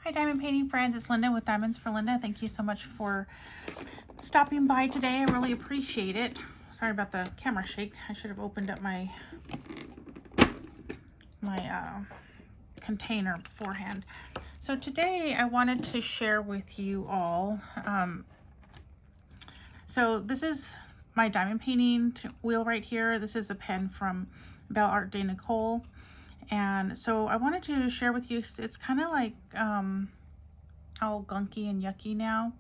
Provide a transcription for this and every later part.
Hi diamond painting friends, it's Linda with Diamonds for Linda. Thank you so much for stopping by today. I really appreciate it. Sorry about the camera shake. I should have opened up my container beforehand. So today I wanted to share with you all, so this is my diamond painting wheel right here. This is a pen from Belle Art de Nicole. And so I wanted to share with you, it's kind of like all gunky and yucky now.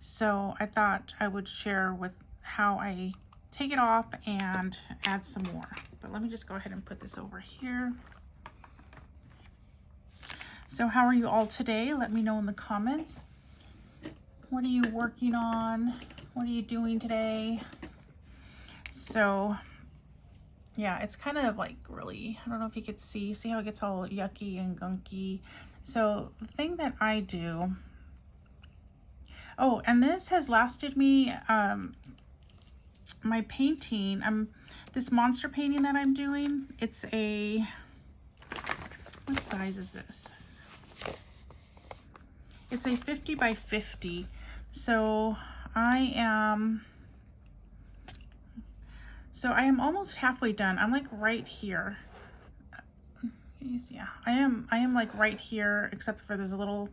So I thought I would share with how I take it off and add some more. But let me just go ahead and put this over here. So how are you all today? Let me know in the comments. What are you working on? What are you doing today? So yeah, it's kind of like really, I don't know if you could see how it gets all yucky and gunky. So the thing that I do, oh, and this has lasted me, my painting, this monster painting that I'm doing, it's a, what size is this? It's a 50 by 50. So I am almost halfway done. I'm like right here. Can you see? Yeah, I am like right here, except for there's a little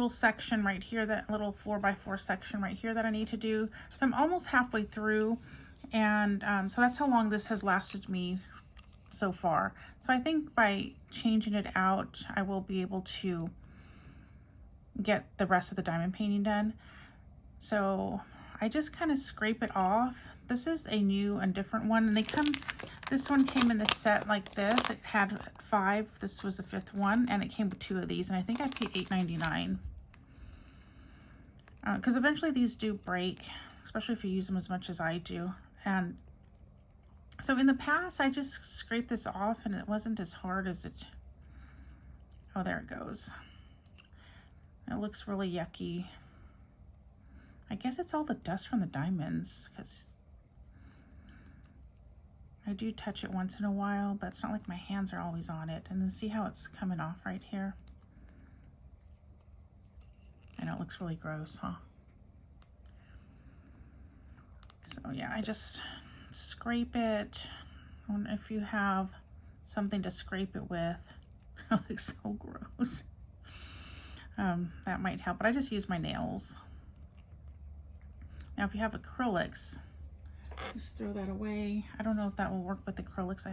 section right here, that little 4x4 section right here that I need to do. So I'm almost halfway through, and so that's how long this has lasted me so far. So I think by changing it out, I will be able to get the rest of the diamond painting done. So I just kind of scrape it off. This is a new and different one, and this one came in the set like this. It had 5. This was the 5th one, and it came with 2 of these, and I think I paid $8.99. Because eventually these do break, especially if you use them as much as I do. And so in the past, I just scraped this off, and it wasn't as hard as it. Oh, there it goes. It looks really yucky. I guess it's all the dust from the diamonds, because I do touch it once in a while, but it's not like my hands are always on it. And then see how it's coming off right here? I know it looks really gross, huh? So yeah, I just scrape it. I wonder if you have something to scrape it with. It looks so gross. That might help, but I just use my nails. Now if you have acrylics, just throw that away. I don't know if that will work with acrylics.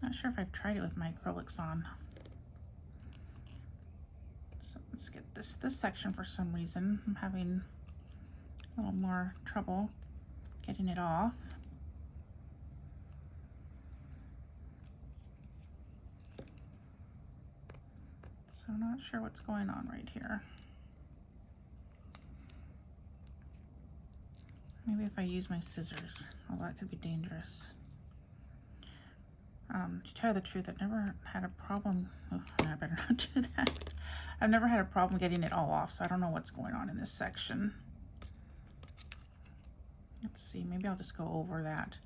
Not sure if I've tried it with my acrylics on. So let's get this section. For some reason I'm having a little more trouble getting it off. So I'm not sure what's going on right here. Maybe if I use my scissors. Oh, that could be dangerous. To tell you the truth, I've never had a problem. Oh, I better not do that. I've never had a problem getting it all off, so I don't know what's going on in this section. Let's see, maybe I'll just go over that.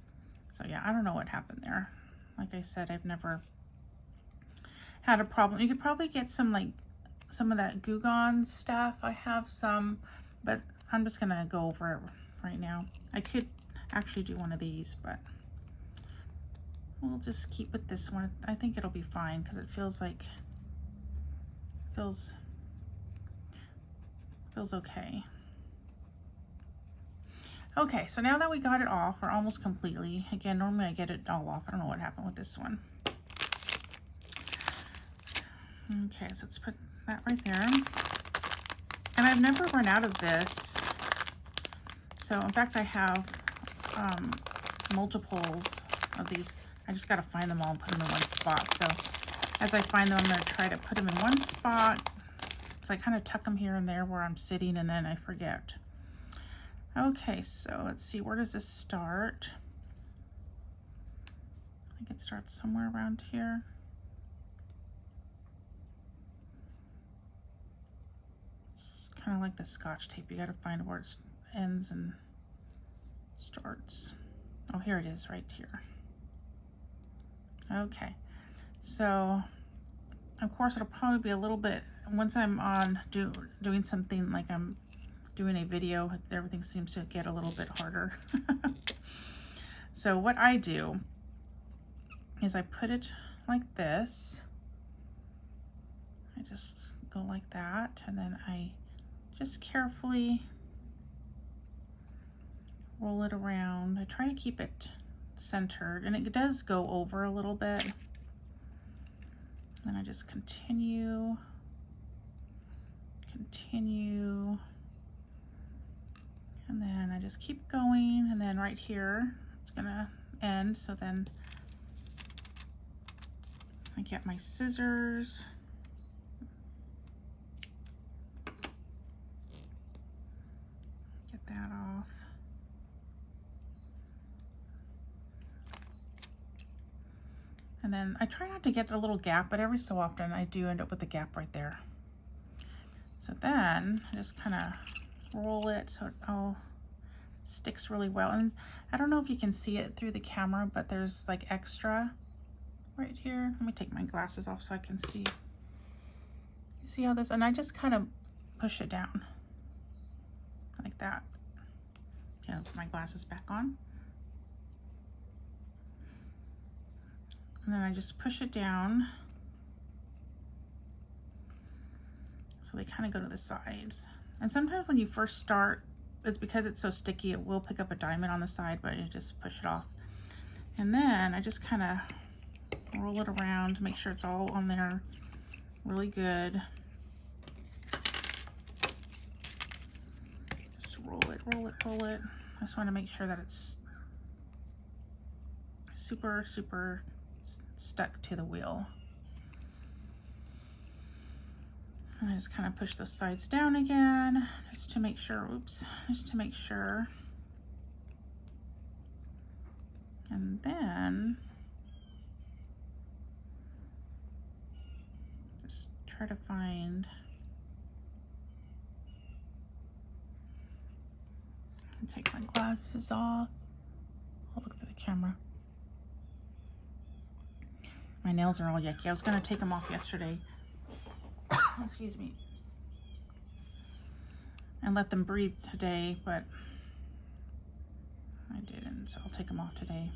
So yeah, I don't know what happened there. Like I said, I've never had a problem. You could probably get some of that Goo Gone stuff. I have some, but I'm just gonna go over it right now. I could actually do one of these, but we'll just keep with this one. I think it'll be fine because it feels okay. Okay, so now that we got it off, we're almost completely. Again, normally I get it all off. I don't know what happened with this one. Okay, so let's put that right there. And I've never run out of this. So in fact, I have multiples of these. I just got to find them all and put them in one spot. So as I find them, I'm going to try to put them in one spot. So I kind of tuck them here and there where I'm sitting, and then I forget. Okay, so let's see, where does this start? I think it starts somewhere around here. It's kind of like the Scotch tape. You got to find where it ends and starts. Oh, here it is right here. Okay, so of course, it'll probably be a little bit, once I'm on doing something like I'm doing a video, everything seems to get a little bit harder. So what I do is I put it like this. I just go like that, and then I just carefully roll it around. I try to keep it centered, and it does go over a little bit. Then I just continue, and then I just keep going, and then right here it's gonna end. So then I get my scissors, get that off. And then I try not to get a little gap, but every so often I do end up with a gap right there. So then I just kind of roll it so it all sticks really well. And I don't know if you can see it through the camera, but there's like extra right here. Let me take my glasses off so I can see. You see how this, and I just kind of push it down like that. Okay, I'll put my glasses back on. And then I just push it down so they kind of go to the sides. And sometimes when you first start, it's because it's so sticky, it will pick up a diamond on the side, but you just push it off. And then I just kind of roll it around to make sure it's all on there really good. Just roll it, roll it, roll it. I just want to make sure that it's super, super stuck to the wheel. And I just kind of push the sides down again, just to make sure, oops, just to make sure. And then just try to find, and take my glasses off. I'll look through the camera. My nails are all yucky. I was gonna take them off yesterday. Excuse me. And let them breathe today, but I didn't, so I'll take them off today.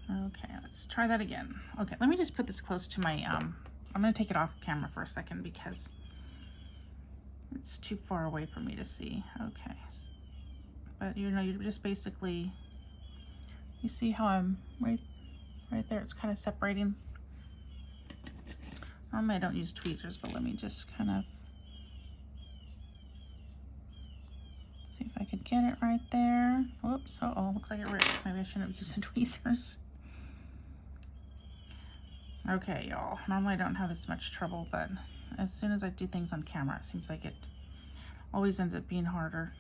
Okay, let's try that again. Okay, let me just put this close to my, I'm gonna take it off camera for a second because it's too far away for me to see. Okay, but you know, you're just basically, you see how I'm right there, it's kind of separating. Normally I don't use tweezers, but let me just kind of see if I could get it right there. Whoops, uh-oh, looks like it ripped. Maybe I shouldn't have used the tweezers. Okay, y'all, normally I don't have this much trouble, but as soon as I do things on camera, it seems like it always ends up being harder.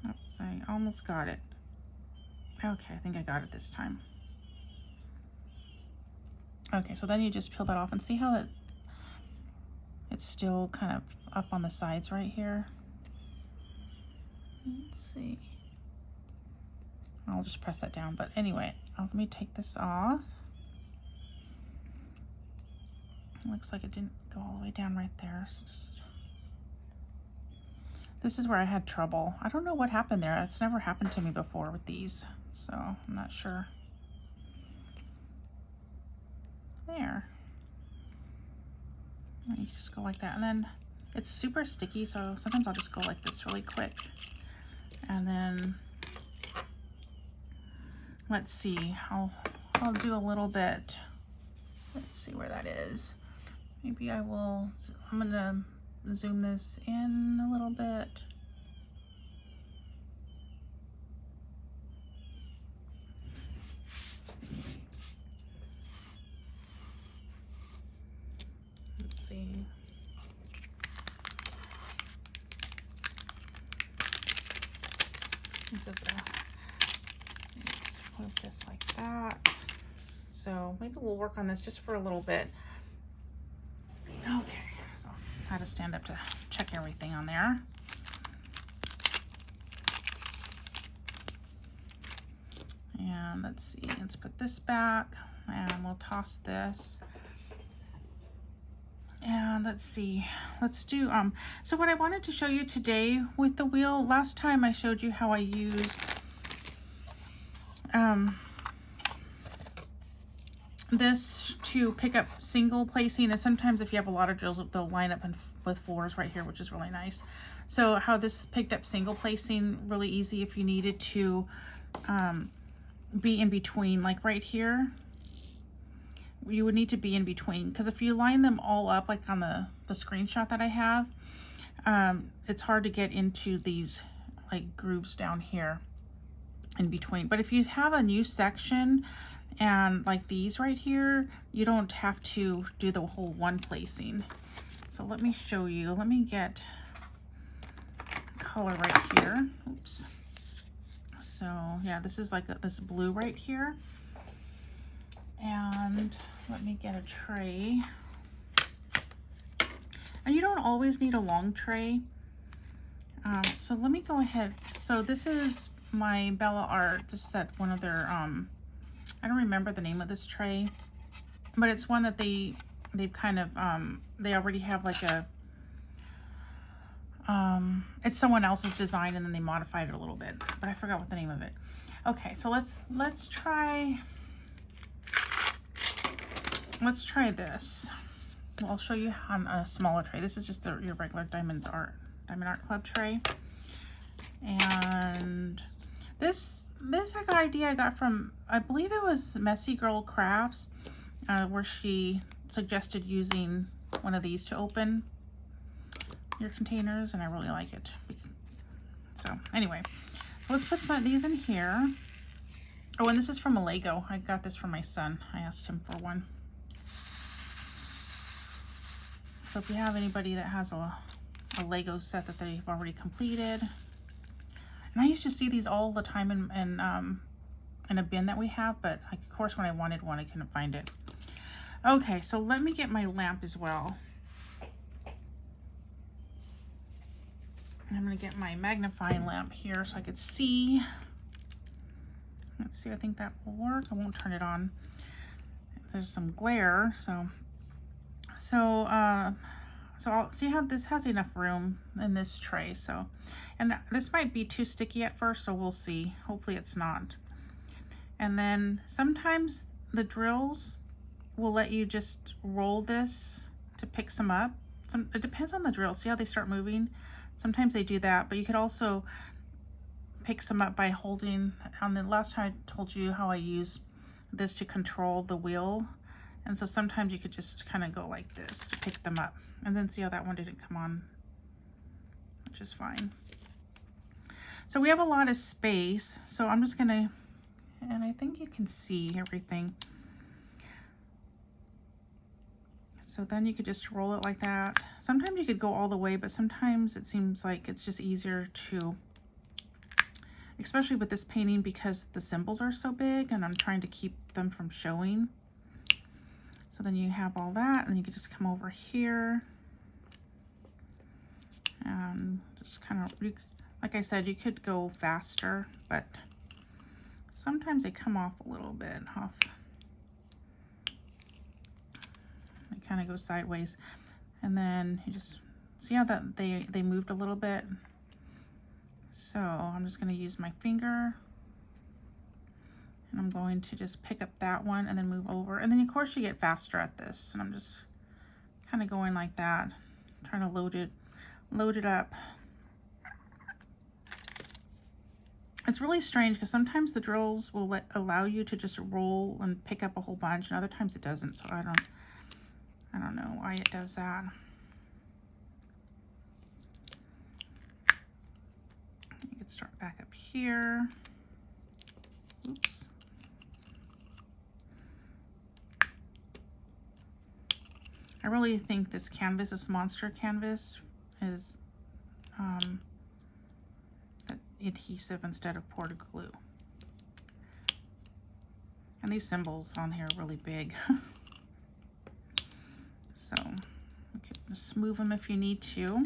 Oops, I almost got it. Okay, I think I got it this time. Okay, so then you just peel that off and see how it's still kind of up on the sides right here. Let's see. I'll just press that down, but anyway, let me take this off. It looks like it didn't go all the way down right there. So this is where I had trouble. I don't know what happened there. It's never happened to me before with these, so I'm not sure. There. And you just go like that, and then it's super sticky, so sometimes I'll just go like this really quick. And then let's see, I'll do a little bit. Let's see where that is. Maybe I'm gonna zoom this in a little bit. Let's see. Let's move this like that. So maybe we'll work on this just for a little bit. Okay, so I had to stand up to check everything on there. And let's see, let's put this back. And we'll toss this. And let's see, let's do, so what I wanted to show you today with the wheel, last time I showed you how I used, this to pick up single placing, and sometimes if you have a lot of drills, they'll line up with fours right here, which is really nice. So how this picked up single placing really easy if you needed to be in between, like right here. You would need to be in between, because if you line them all up like on the screenshot that I have, it's hard to get into these like grooves down here in between. But if you have a new section and like these right here, you don't have to do the whole one placing. So let me show you. Let me get color right here. Oops. So yeah, this is like this blue right here. And let me get a tray. And you don't always need a long tray. So let me go ahead. So this is my Bella Art. This is that one of their, I don't remember the name of this tray, but it's one that they've kind of, they already have like a, it's someone else's design and then they modified it a little bit, but I forgot what the name of it. Okay, so let's try this. Well, I'll show you on a smaller tray. This is just your regular Diamond Art Club tray. And this idea I got from, I believe it was Messy Girl Crafts, where she suggested using one of these to open your containers, and I really like it. So anyway, let's put some of these in here. Oh, and this is from a Lego. I got this from my son. I asked him for one. So if you have anybody that has a Lego set that they've already completed, and I used to see these all the time in a bin that we have, but of course when I wanted one I couldn't find it. Okay, so let me get my lamp as well. I'm gonna get my magnifying lamp here so I could see. Let's see, I think that will work. I won't turn it on. There's some glare, so I'll see how this has enough room in this tray. So, and this might be too sticky at first, so we'll see. Hopefully it's not. And then sometimes the drills will let you just roll this to pick some up. It depends on the drill. See how they start moving? Sometimes they do that, but you could also pick some up by holding. On the last time I told you how I use this to control the wheel. And so sometimes you could just kind of go like this to pick them up. And then see how that one didn't come on, which is fine. So we have a lot of space. So I'm just gonna, and I think you can see everything. So then you could just roll it like that. Sometimes you could go all the way, but sometimes it seems like it's just easier to, especially with this painting because the symbols are so big and I'm trying to keep them from showing. So then you have all that, and you could just come over here and just kind of, like I said, you could go faster, but sometimes they come off a little bit off. They kind of go sideways, and then you just see how that they moved a little bit. So I'm just going to use my finger. And I'm going to just pick up that one and then move over. And then of course you get faster at this. And I'm just kind of going like that, trying to load it up. It's really strange because sometimes the drills will allow you to just roll and pick up a whole bunch, and other times it doesn't. So I don't know why it does that. You could start back up here. Oops. I really think this canvas, this monster canvas, is adhesive instead of poured glue. And these symbols on here are really big. So you can just move them if you need to.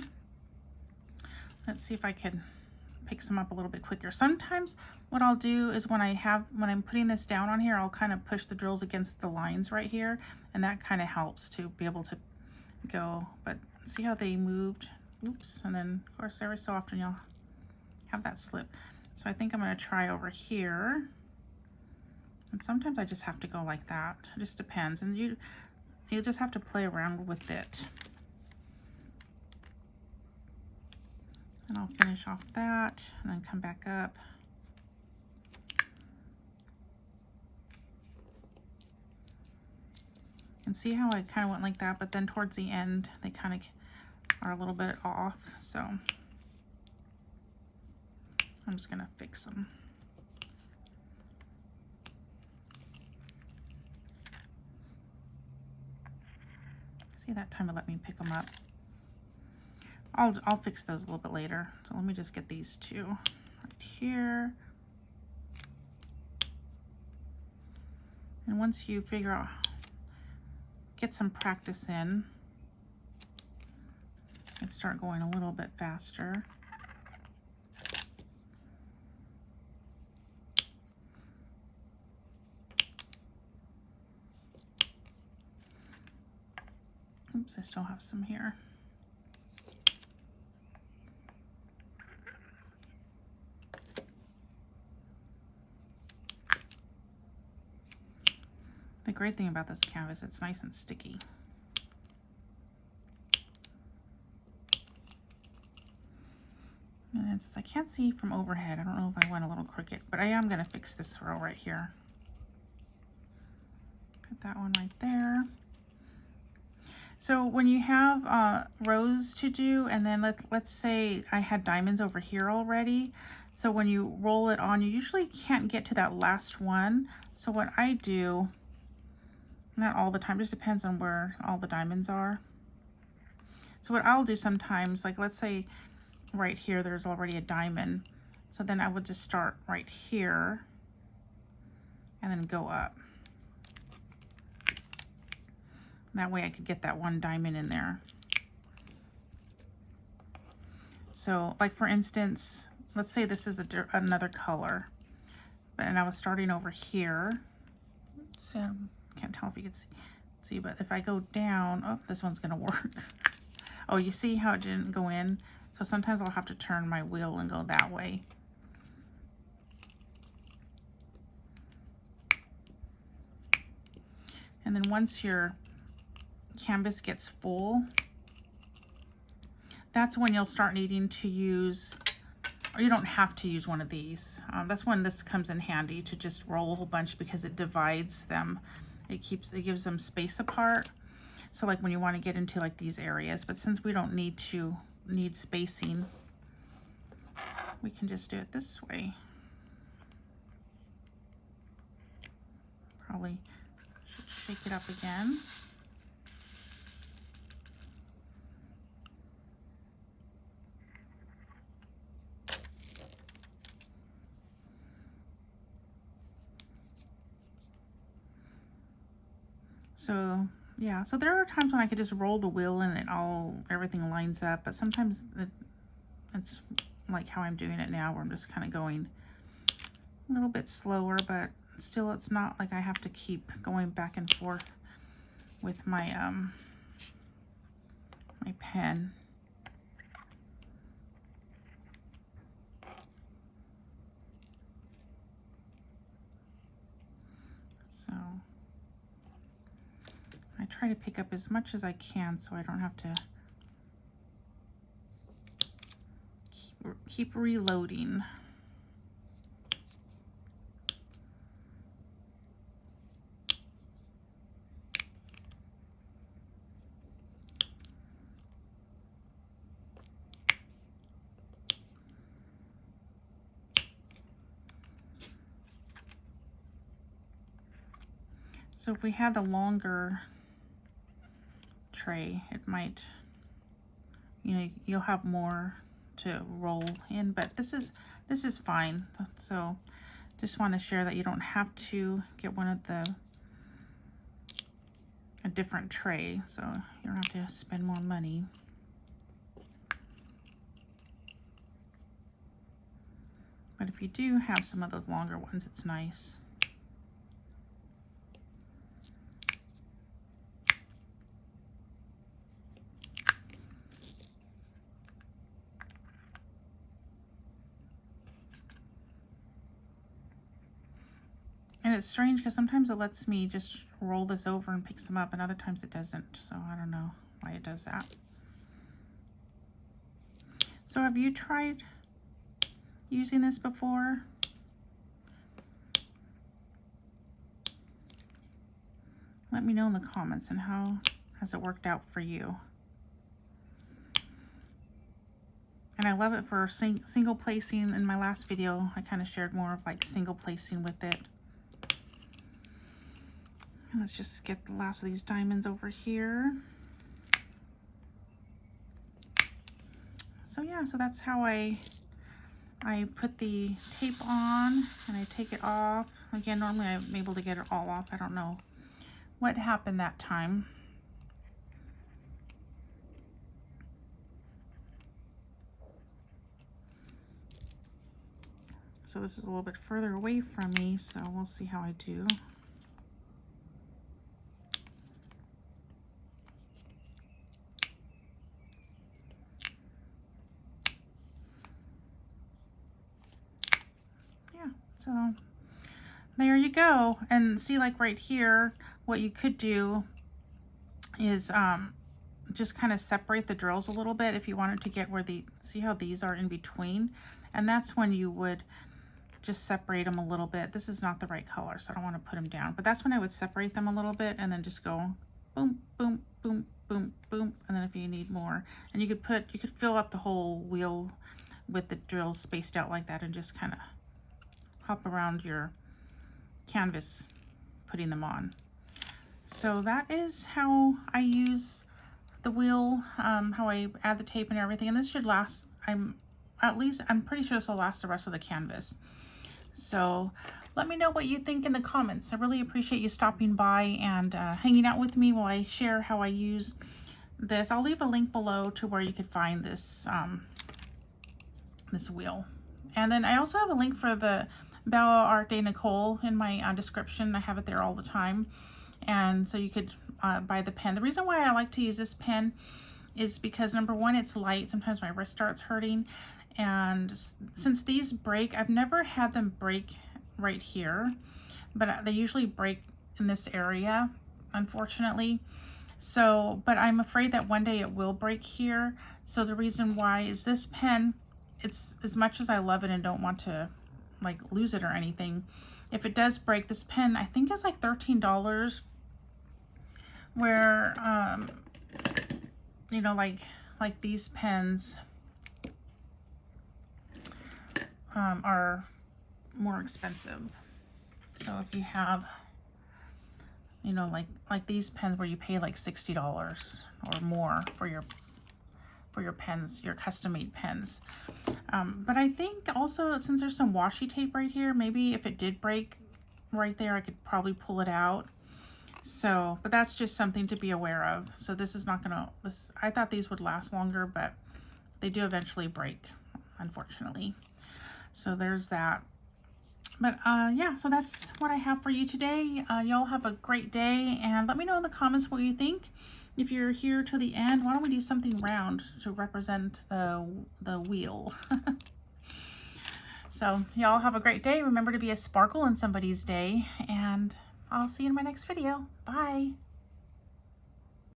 Let's see if I can picks them up a little bit quicker. Sometimes what I'll do is when I'm putting this down on here, I'll kind of push the drills against the lines right here, and that kind of helps to be able to go. But see how they moved? Oops. And then of course every so often you'll have that slip. So I think I'm going to try over here. And sometimes I just have to go like that. It just depends. And you just have to play around with it. And I'll finish off that and then come back up. And see how I kind of went like that, but then towards the end, they kind of are a little bit off. So I'm just gonna fix them. See, that time it let me pick them up. I'll fix those a little bit later. So let me just get these two right here. And once you figure out, get some practice in, and start going a little bit faster. Oops, I still have some here. The great thing about this canvas, it's nice and sticky. And it's, I can't see from overhead. I don't know if I went a little crooked, but I am going to fix this row right here. Put that one right there. So when you have rows to do, and then let's say I had diamonds over here already. So when you roll it on, you usually can't get to that last one. So what I do, not all the time, just depends on where all the diamonds are. So what I'll do sometimes, like let's say right here, there's already a diamond. So then I would just start right here and then go up. That way I could get that one diamond in there. So like for instance, let's say this is another color, and I was starting over here. So can't tell if you can see, but if I go down, oh, this one's gonna work. Oh, you see how it didn't go in? So sometimes I'll have to turn my wheel and go that way. And then once your canvas gets full, that's when you'll start needing to use, or you don't have to use one of these. That's when this comes in handy, to just roll a whole bunch, because it divides them. It gives them space apart. So like when you want to get into like these areas, but since we don't need spacing, we can just do it this way. Probably should shake it up again. So yeah, so there are times when I could just roll the wheel and everything lines up, but sometimes it's like how I'm doing it now, where I'm just kind of going a little bit slower, but still it's not like I have to keep going back and forth with my my pen. So I try to pick up as much as I can so I don't have to keep reloading. So if we had the longer tray, it might, you know, you'll have more to roll in, but this is fine. So just want to share that you don't have to get one of a different tray, so you don't have to spend more money. But if you do have some of those longer ones, it's nice. And it's strange because sometimes it lets me just roll this over and picks them up, and other times it doesn't. So I don't know why it does that. So have you tried using this before? Let me know in the comments, and how has it worked out for you? And I love it for single placing. In my last video, I kind of shared more of like single placing with it. Let's just get the last of these diamonds over here. So yeah, so that's how I put the tape on and I take it off. Again, normally I'm able to get it all off. I don't know what happened that time. So this is a little bit further away from me, so we'll see how I do. So there you go. And see, like right here, what you could do is just kind of separate the drills a little bit if you wanted to get where see how these are in between, and that's when you would just separate them a little bit. This is not the right color, so I don't want to put them down, but that's when I would separate them a little bit and then just go boom, boom, boom, boom, boom, and then if you need more, and you could fill up the whole wheel with the drills spaced out like that and just kind of hop around your canvas putting them on. So that is how I use the wheel, how I add the tape and everything, and this should last, I'm pretty sure this will last the rest of the canvas. So let me know what you think in the comments. I really appreciate you stopping by and hanging out with me while I share how I use this. I'll leave a link below to where you could find this this wheel, and then I also have a link for the Bella Art de Nicole in my description. I have it there all the time, and so you could buy the pen. The reason why I like to use this pen is because, number one, it's light. Sometimes my wrist starts hurting, and since these break, I've never had them break right here, but they usually break in this area, unfortunately. So, but I'm afraid that one day it will break here. So the reason why is this pen, it's, as much as I love it and don't want to like lose it or anything, if it does break, this pen I think is like $13, where you know, like these pens are more expensive. So if you have, you know, like these pens where you pay like $60 or more for your pens, your custom-made pens. But I think also, since there's some washi tape right here, maybe if it did break right there, I could probably pull it out. So, but that's just something to be aware of. So this is not gonna, I thought these would last longer, but they do eventually break, unfortunately. So there's that. But yeah, so that's what I have for you today. Y'all have a great day, and let me know in the comments what you think. If you're here to the end, why don't we do something round to represent the wheel? So y'all have a great day. Remember to be a sparkle in somebody's day, and I'll see you in my next video. Bye.